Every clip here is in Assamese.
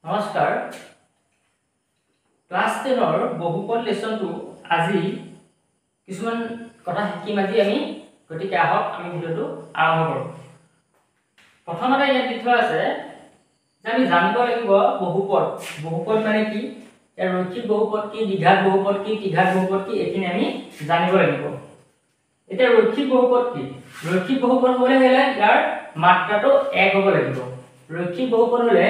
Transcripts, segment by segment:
নমস্কাৰ ক্লাস 10 ৰ বহুপদ লেসনটো আজি কিছুমান কথা শিকিম আজি আমি গতিকে আহক আমি ভিডিওটো আৰম্ভ কৰো প্ৰথমতে ইয়াত লিখা আছে যে আমি জানিব লাগিব বহুপদ মানে কি ইয়াৰ ৰৈখিক বহুপদ কি দ্বিঘাত বহুপদ কি ত্ৰিঘাত বহুপদ কি এখিনি আমি জানিব লাগিব এটা ৰৈখিক বহুপদ হলে ইয়াৰ মাত্ৰাটো 1 হ'ব লাগিব ৰৈখিক বহুপদ হলে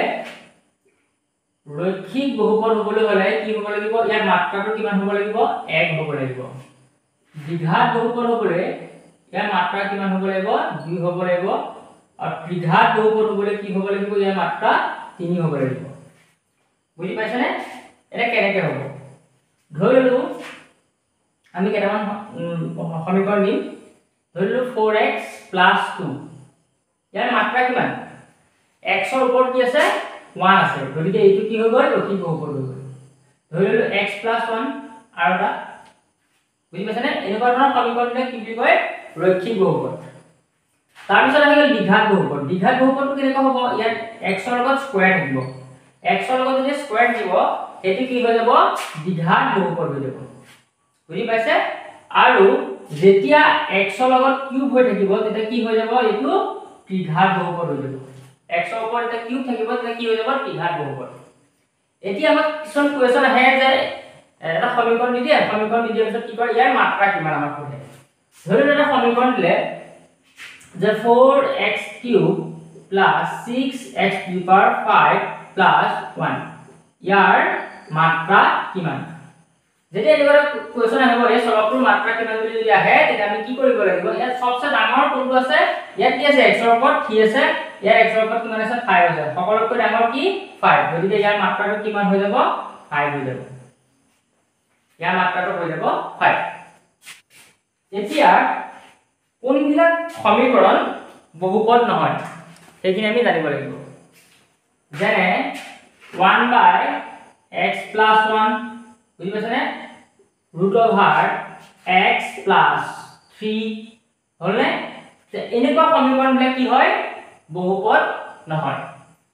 হবলৈ হলে কি হ'ব লাগিব ইয়াৰ মাত্ৰাটো কিমান হ'ব লাগিব 1 হ'ব লাগিব দ্বিঘাত বহুপদ হবলৈ ইয়াৰ মাত্ৰা কিমান হ'ব লাগিব 2 হ'ব লাগিব আৰু ত্ৰিঘাত বহুপদ হবলৈ কি হ'ব লাগিব ইয়াৰ মাত্ৰা 3 হ'ব লাগিব বুজি পাইছানে এটা কেনেকৈ হ'ব ধৰি ললো আমি কেইটামান সমীকৰণ দিম ধৰি ললো 4x 2 ইয়াৰ মাত্ৰা কিমান x ৰ ওপৰত কি আছে 1 আছে গতিকে এইটো কি হৈ গ'ল ৰৈখিক বহুপদ হৈ গ'ল ধৰি ললো x + 1 আৰু এটা বুজি পাইছানে এনেকুৱা ধৰণৰ সমীকৰণে কি বুলি কয় ৰৈখিক বহুপদ তাৰ পিছত আহি গ'ল দ্বিঘাত বহুপদটো কেনেকুৱা হ'ব ইয়াত x ৰ লগত স্কয়াৰ থাকিব x ৰ লগত যদি স্কয়াৰ থাকিব এটো কি হৈ যাব দ্বিঘাত বহুপদ হৈ যাব বুজি পাইছে আৰু যেতিয়া x ৰ লগত কিউব হৈ থাকিব তেতিয়া কি হৈ যাব এটো ত্ৰিঘাত বহুপদ হৈ যাব x ৰ ওপৰত এটা কিউব থাকিব তেতিয়া কি হৈ যাব ত্ৰিঘাত বহুপদ এতিয়া আমাক কিছুমান কোৱেশ্চন আহে যে এটা সমীকৰণ দিয়াৰ পিছত কি কৰে ইয়াৰ মাত্ৰা কিমান আমাক সোধে ধৰি লওক এটা সমীকৰণ দিলে যে 4x³ + 6x⁵ 5 1 ইয়াৰ মাত্ৰা কিমান যেতিয়া এনেকুৱা কোৱেশ্চন আহিব এই সৰলটোৰ মাত্ৰা কিমান বুলি যদি আহে তেতিয়া আমি কি কৰিব লাগিব ইয়াত সবচেয়ে ডাঙৰ কোনটো আছে ইয়াত কি আছে x ৰ ওপৰত 3 আছে ইয়াৰ x ৰ ওপৰত কিমান আছে 5 আছে সকলোতকৈ ডাঙৰ কি 5 গতিকে ইয়াৰ মাত্ৰাটো কিমান হৈ যাব 5 হৈ যাব ইয়াৰ মাত্ৰাটো হৈ যাব 5 এতিয়া কোনবিলাক সমীকৰণ বহুপদ নহয় সেইখিনি আমি জানিব লাগিব যেনে 1/x + 1 বুজি পাইছানে √x + 3 হলনে এনেকুৱা সমীকৰণ বিলাক কি হয় বহুপদ নহয়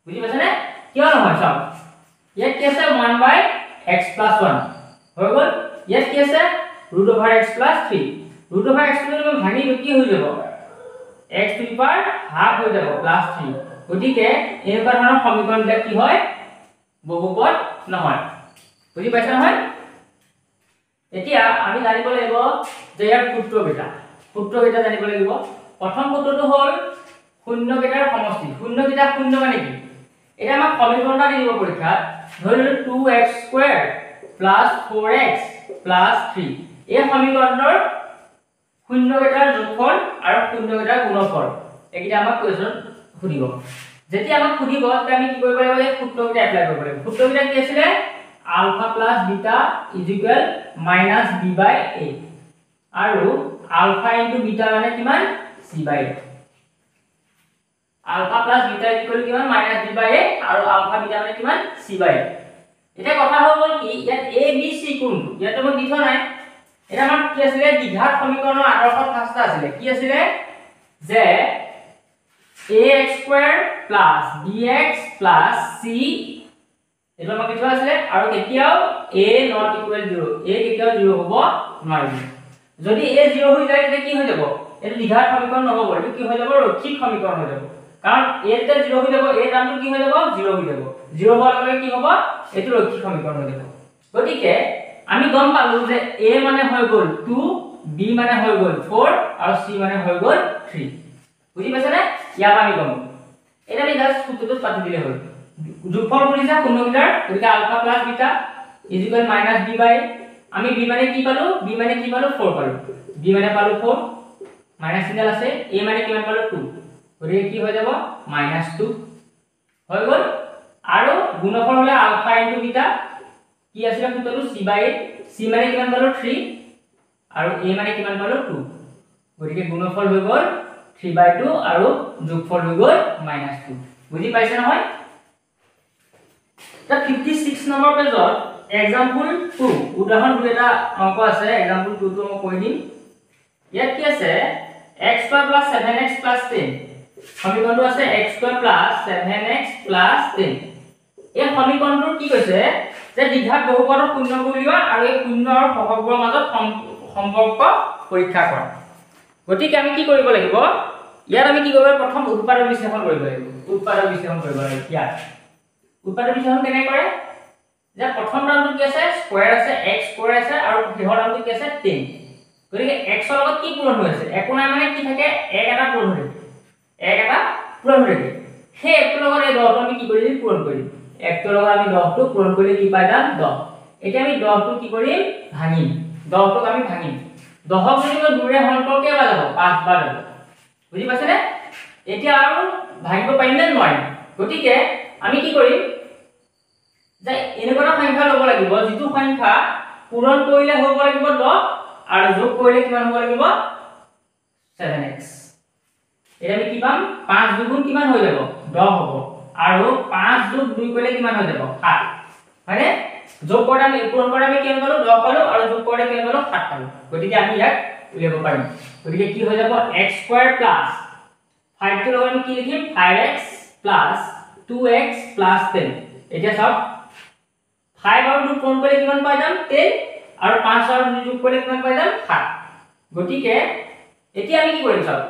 বুজি পাইছানে কিয় নহয় চাও ইয়াত কি আছে 1/x + 1 হৈ গ'ল ইয়াত কি আছে √x + 3 √x টো যদি ভাঙি কি হৈ যাব x to the power half হৈ যাব +3 গতিকে এনেকুৱা ধৰণৰ সমীকৰণ বিলাক কি হয় বহুপদ নহয় বুজি পাইছা নহয় এতিয়া আমি জানিব লাগিব যে ইয়াৰ সূত্ৰকেইটা জানিব লাগিব প্ৰথম সূত্ৰটো হ'ল শূন্য কেইটাৰ সমষ্টি শূন্য কেইটা শূন্য মানে কি এটা আমাক সমীকৰণ এটা দিব পৰীক্ষাত ধৰি ললো 2x² + 4x + 3 এই সমীকৰণৰ শূন্য কেইটাৰ যোগফল আৰু শূন্য কেইটাৰ গুণফল এইকেইটা আমাক কোৱেশ্চন সুধিব যেতিয়া আমাক সুধিব তেতিয়া আমি কি কৰিব লাগিব এই সূত্ৰকেইটা এপ্লাই কৰিব লাগিব সূত্ৰকেইটা কি আছিল α + β = -b/a আৰু α * β মানে কিমান c/a α + β = কিমান -b/a আৰু α β মানে কিমান c/a এটা কথা হৈ গ'ল কি ইয়াত a b c কোনটো ইয়াত মই লিখা নাই এটা আমাৰ কি আছিল দ্বিঘাত সমীকৰণৰ আদৰ্শ ফাৰ্ষ্ট আছিল কি আছিল যে ax² + bx + c এটা আমাক লিখা আছিল আৰু কেতিয়াও a ≠ 0 a কেতিয়াও 0 হ'ব নোৱাৰিব যদি a 0 হৈ যায় তেতিয়া কি হৈ যাব এটো দ্বিঘাত সমীকৰণ নহব এটো কি হৈ যাব ৰৈখিক সমীকৰণ হৈ যাব কাৰণ a তে 0 হৈ যাব a টাৰ্মটো কি হৈ যাব 0 হৈ যাব 0 হোৱাৰ লগে কি হ'ব এটো ৰৈখিক সমীকৰণ হৈ যাব গতিকে আমি গম পালো যে a মানে হৈ গ'ল 2 b মানে হৈ গ'ল 4 আৰু c মানে হৈ গ'ল 3 বুজি পাইছানে ইয়াৰ আমি গম এটা আমি জাস্ট সূত্ৰটো পাতি দিলে হ'ল যোগফল কৰিছা শূন্য কেইটাৰ গতিকে α + β = -b/a আমি b মানে কি পালো 4 পালো b মানে পালো 4 মাইনাস চিহ্ন আছে a মানে কিমান পালো 2 গতিকে কি হৈ যাব -2 হৈ গ'ল আৰু গুণফল হলে α * β কি আছিল সূত্ৰটো c/a c মানে কিমান পালো 3 আৰু a মানে কিমান পালো 2 গতিকে গুণফল হৈ গ'ল 3/2 আৰু যোগফল হৈ গ'ল -2 বুজি পাইছে নহয় তা 56 নম্বৰ পেজত एग्जांपल 2 উদাহৰণ 2 এটা অংক আছে एग्जांपल 2 টো মই কৈ দিম ইয়াত কি আছে x² + 7x + 10 সমীকৰণটো আছে x² + 7x + 10 এই সমীকৰণটো কি কৈছে যে দ্বিঘাত বহুপদৰ শূন্যবোৰ উলিওৱা আৰু এই শূন্য আৰু সহগবোৰৰ মাজত সম্পৰ্ক পৰীক্ষা কৰা গতিকে আমি কি কৰিব লাগিব ইয়াত আমি কি কৰিব প্ৰথম উৎপাদক বিশ্লেষণ কৰিব লাগিব উৎপাদক বিশ্লেষণ কৰিব লাগিব ইয়াত উৎপাদক বিশ্লেষণ কেনে কৰে যে প্ৰথম টাৰ্মটো কি আছে স্কয়াৰ আছে x স্কয়াৰ আছে আৰু শেষৰ টাৰ্মটো কি আছে 10 গতিকে x ৰ লগত কি পূৰণ হৈ আছে একো নাই মানে কি থাকে 1 এটা পূৰণ হৈ থাকে 1 এটা পূৰণ হৈ থাকে সেই 1 ৰ লগত এই 10 টো আমি কি কৰিম পূৰণ কৰিম 1 ৰ লগত আমি 10 টো পূৰণ কৰিলে কি পাই যাম 10 এতিয়া আমি 10 টো কি কৰিম ভাঙিম 10 টোক আমি ভাঙিম 10 ক যদি 2 ৰে হৰণ কৰোঁ কেইবাৰ যাব 5 বাৰ যাব বুজি পাইছানে এতিয়া আৰু ভাঙিব পাৰিম নে নোৱাৰিম গতিকে আমি কি কৰিম যে এনেকুৱা সংখ্যা লব লাগিব যিটো সংখ্যা পূৰণ কৰিলে হ'ব লাগিব 10 আৰু যোগ কৰিলে কিমান হ'ব লাগিব 7x এটা আমি কি পাম 5 দুগুণ কিমান হৈ যাব 10 হ'ব আৰু 5 যোগ 2 কৰিলে কিমান হৈ যাব 7 হয়নে যোগ কৰা আমি পূৰণ কৰা আমি কিমান পালো 10 পালো আৰু যোগ কৰিলে কিমান পালো 7 পালো গতিকে আমি ইয়াক উলিয়াব পাৰিম গতিকে কি হৈ যাব x স্কয়াৰ প্লাস 5 টো লগত আমি কি লিখিম 5x প্লাস 2x প্লাস 10 এতিয়া সব 5 আৰু 2 পূৰণ কৰিলে কিমান পাই যাম 10 আৰু 5 আৰু 2 যোগ কৰিলে কিমান পাই যাম 7 গতিকে এতিয়া আমি কি কৰিম সব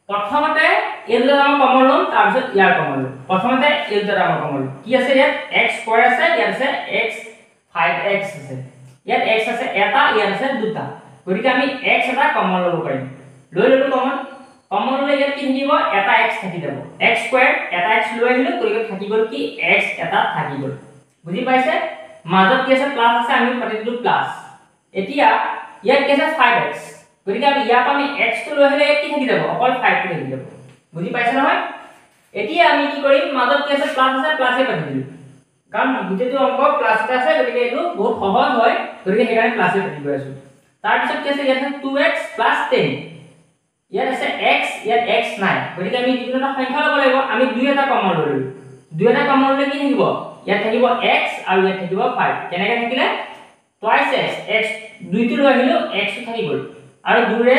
প্ৰথমতে এই দুটা আমি কমন লম তাৰ পিছত ইয়াৰ কমন লম প্ৰথমতে এই দুটা আমি কমন লম কি আছে ইয়াত x স্কয়াৰ আছে ইয়াত আছে x 5x আছে ইয়াত x আছে এটা ইয়াত আছে দুটা গতিকে আমি x এটা কমন লব পাৰিম লৈ ললো কমন ললে ইয়াত কি থাকিব এটা x থাকি যাব x স্কয়াৰ এটা x লৈ আহিলো গতিকে থাকি গল কি x এটা থাকি গল বুজি পাইছে মাজত কি আছে প্লাস আছে আমি পাতি দিলো প্লাস এতিয়া ইয়াত কি আছে 5x গতিকে আমি ইয়াত আমি x টো লৈ আহিলে কি থাকি যাব অকল 5 টো থাকি যাব বুজি পাইছে নহয় এতিয়া আমি কি কৰিম মাজত কি আছে প্লাসে পাতি দিলো কাৰণ গুটেটো অংক প্লাস এটা আছে গতিকে এটো বহুত সহজ হয় গতিকে হেকাৰণে প্লাসে পাতি গৈ আছো তাৰ পিছত কি আছে ইয়াত 2x 10 ইয়াত আছে x ইয়াত x নাই গতিকে আমি যিকোনো সংখ্যা লব লাগিব আমি 2 এটা কমন ললো 2 এটা কমন ললে কি থাকিব ইয়াত থাকিব x আৰু ইয়াত থাকিব 5 কেনেকৈ থাকিলে twice x 2 টো লৈ আহিলো x টো থাকি গল আৰু 2 ৰে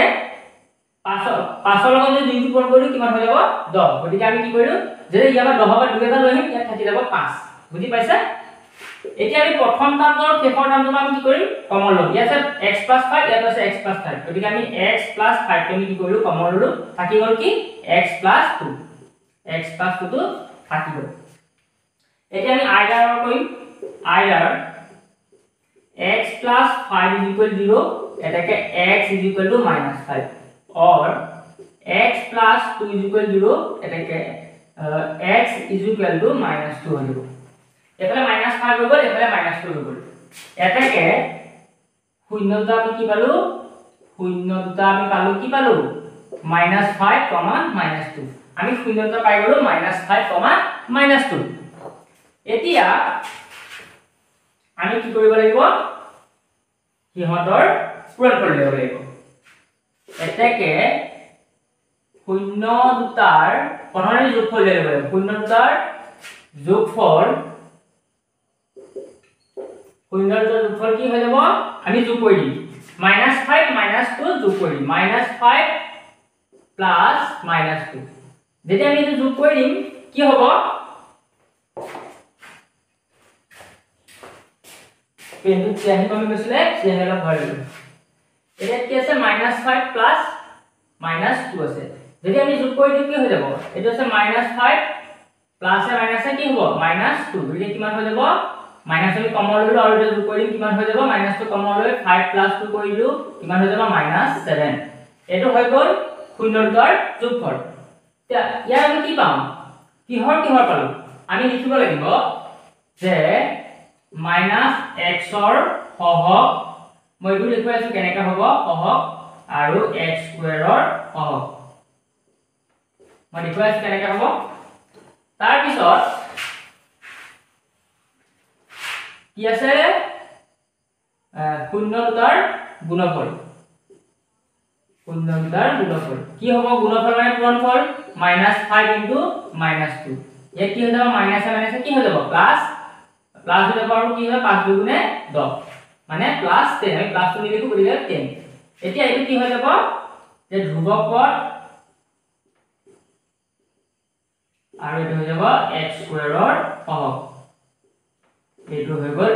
5 ৰ লগত যদি 2 টো পূৰণ কৰিলো কিমান হৈ যাব 10 গতিকে আমি কি কৰিলো যে ইয়াৰ 10 বা 2 এটা লৈ আহিম ইয়াত থাকি যাব 5 বুজি পাইছা এতিয়া আমি প্ৰথম টাৰ্মটো আৰু শেষৰ টাৰ্মটো আমি কি কৰিম কমন লম ইয়াত আছে x 5 ইয়াত আছে x 5 গতিকে আমি x 5 টো আমি কি কৰিলো কমন ললো থাকি গল কি x 2 x 2 টো থাকি গল এতিয়া আমি আইডাৰ কৰিম আইডাৰ x 5 0 এটাকে x -5 or x 2 0 এটাকে x -2 হৈ যাব এফালে -5 হৈ গল এফালে -2 হৈ গল এটাকে শূন্য দুটা আমি কি পালো কি পালো -5, -2 আমি শূন্য দুটা পাই গলো -5, -2 এতিয়া আমি কি কৰিব লাগিব সিহঁতৰ পূৰণ কৰিব লাগিব এটাকে শূন্য দুটাৰ প্ৰথমে যোগফল লৈ লব লাগিব শূন্য দুটাৰ যোগফল কি হৈ যাব আমি যোগ কৰি দিম -5 -2 যোগ কৰি দিম -5 + -2 যেতিয়া আমি যোগ কৰি দিম কি হ'ব পেনটো চিয়াহি কমি গৈছিলে চিয়াহিলা ভৰাই দিলো এটা কি আছে -5 প্লাস -2 আছে যদি আমি যোগ কৰি দিও কি হৈ যাব এটা আছে -5 প্লাস এ মাইনাসে কি হ'ব -2 গতিকে কিমান হৈ যাব মাইনাস আমি কমন ললো আৰু এটা যোগ কৰি দিম কিমান হৈ যাব -2 কমন লৈ 5 + 2 কৰি দিও কিমান হৈ যাব -7 এটো হৈ গল শূন্যৰ যোগফল এতিয়া ইয়াৰ আমি কি পাম কিহৰ পালো আমি লিখিব লাগিব যে -x ৰ সহগ মই এইটো লিখি আছো কেনেকা হ'ব সহগ আৰু x স্কয়াৰৰ সহগ মই লিখি আছো কেনেকা হ'ব তাৰ পিছত কি আছে শূন্য দুটাৰ গুণফল কি হ'ব গুণফল মানে পূৰণফল -5 * -2 ইয়াত কি হৈ যাব মাইনাসে কি হৈ যাব প্লাস হৈ যাব আৰু কি হয় 5 * 2 = 10 মানে +10 আমি প্লাসটো নিলিখো গতিকে 10 এতিয়া এইটো কি হৈ যাব যে ধ্ৰুবক পদ আৰু এইটো হৈ যাব x স্কয়াৰৰ সহগ এইটো হৈ গ'ল